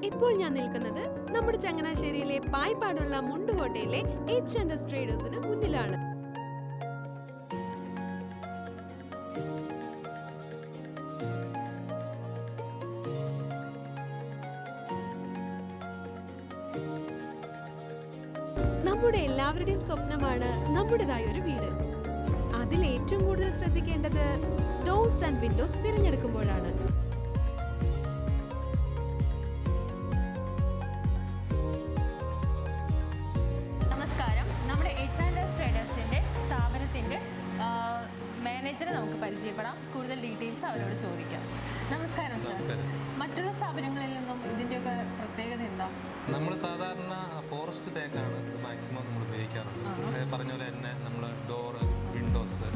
ഇപ്പോൾ ഞാൻ നിൽക്കുന്നത് നമ്മുടെ ചങ്ങനാശ്ശേരിയിലെ പായിപ്പാടുള്ള മുണ്ടുകോട്ടയിലെ H&S ട്രേഡേഴ്സിന് മുന്നിലാണ്. നമ്മുടെ എല്ലാവരുടെയും സ്വപ്നമാണ് നമ്മുടേതായ ഒരു വീട്. അതിൽ ഏറ്റവും കൂടുതൽ ശ്രദ്ധിക്കേണ്ടത് ഡോർസ് ആൻഡ് വിൻഡോസ് തിരഞ്ഞെടുക്കുമ്പോഴാണ്. നമസ്കാരം, നമ്മുടെ H&S ട്രേഡേഴ്സിന്റെ സ്ഥാപനത്തിന്റെ മാനേജറെ നമുക്ക് പരിചയപ്പെടാം. കൂടുതൽ ഡീറ്റെയിൽസ് അവരോട് ചോദിക്കാം. നമസ്കാരം സർ. മറ്റുള്ള സ്ഥാപനങ്ങളിൽ നിന്നും ഇതിൻ്റെയൊക്കെ പ്രത്യേകത എന്താ? നമ്മൾ സാധാരണ ഫോറസ്റ്റ് തേക്കാണ് മാക്സിമം നമ്മൾ ഉപയോഗിക്കാറുള്ളത്. പറഞ്ഞ പോലെ തന്നെ നമ്മൾ ഡോറ്, വിൻഡോസ്,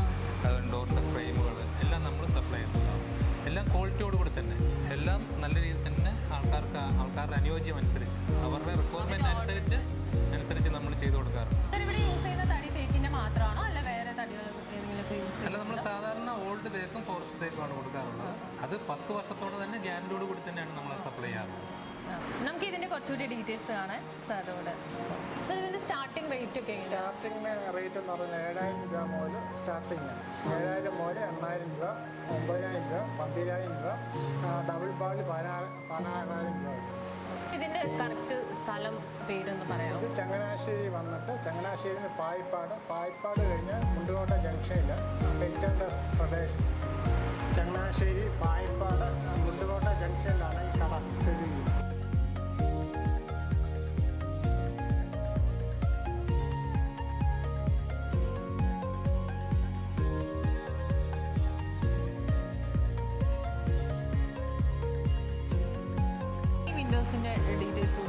ഡോറിൻ്റെ ഫ്രെയിമുകൾ എല്ലാം നമ്മൾ സപ്ലൈ ചെയ്യുന്നതാണ്. എല്ലാം ക്വാളിറ്റിയോട് കൂടി തന്നെ, എല്ലാം നല്ല രീതിയിൽ തന്നെ ആൾക്കാരുടെ അനുയോജ്യം അനുസരിച്ച്, അവരുടെ റിക്വയർമെൻറ്റ് അനുസരിച്ച് നമ്മൾ ചെയ്തു കൊടുക്കാറുണ്ട്. ഇവിടെ യൂസ് ചെയ്യുന്ന തടി തേക്കിൻ്റെ മാത്രമാണോ അല്ല വേറെ തടികൾ അല്ല, നമ്മൾ സാധാരണ ഓൾഡ് തേക്കും ഫോറസ്റ്റ് തേക്കുമാണ് കൊടുക്കാറുള്ളത്. അത് 10 വർഷത്തോടെ തന്നെ ഗ്യാരണ്ടിയോട് കൂടി തന്നെയാണ് നമ്മൾ സപ്ലൈ ചെയ്യാറുള്ളത്. നമുക്ക് ഇതിൻ്റെ കുറച്ചുകൂടി ഡീറ്റെയിൽസ് കാണാൻ സാറോട്. സർ, ഇതിൻ്റെ സ്റ്റാർട്ടിംഗ് റേറ്റ് ഒക്കെ? സ്റ്റാർട്ടിംഗ് റേറ്റ് എന്ന് പറഞ്ഞാൽ 7000 രൂപ മുതൽ സ്റ്റാർട്ടിങ്. 7000 മുതൽ 8000 രൂപ, 9000 രൂപ, 12000 രൂപ, ഡബിൾ പാളി 16000 രൂപ. ഇതിൻ്റെ കറക്റ്റ് സ്ഥലം പേരൊന്ന് പറയാം. ഇത് ചങ്ങനാശ്ശേരി വന്നിട്ട് ചങ്ങനാശ്ശേരിയിൽ പായിപ്പാട് കഴിഞ്ഞ് മുണ്ടുകോട്ട ജംഗ്ഷനിൽ H&S ട്രേഡേഴ്സ്, ചങ്ങനാശ്ശേരി പായിപ്പാട് മുണ്ടുകോട്ട ജംഗ്ഷനിലാണ് ഈ കട സ്ഥിതി ചെയ്യുന്നത്. വിൻഡോസിൻ്റെ ഡീറ്റെയിൽസ്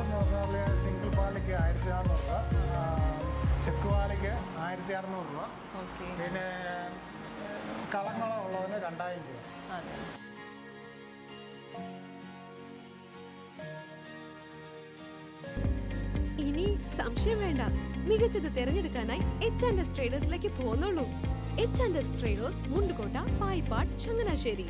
എന്ന് പറഞ്ഞാൽ സിംഗിൾ പാളിക്ക് 1400 രൂപ, ചെക്ക് പാളിക്ക് 1600 രൂപ, പിന്നെ കളങ്ങളും ഉള്ളതിന് 2000 രൂപ. അതെ. ഇനി സംശയം വേണ്ട, മികച്ചത് തിരഞ്ഞെടുക്കാനായി H&S ട്രേഡേഴ്സിലേക്ക് പോന്നോളൂ. H&S traders, Mundukotta, Payippad, Changanassery.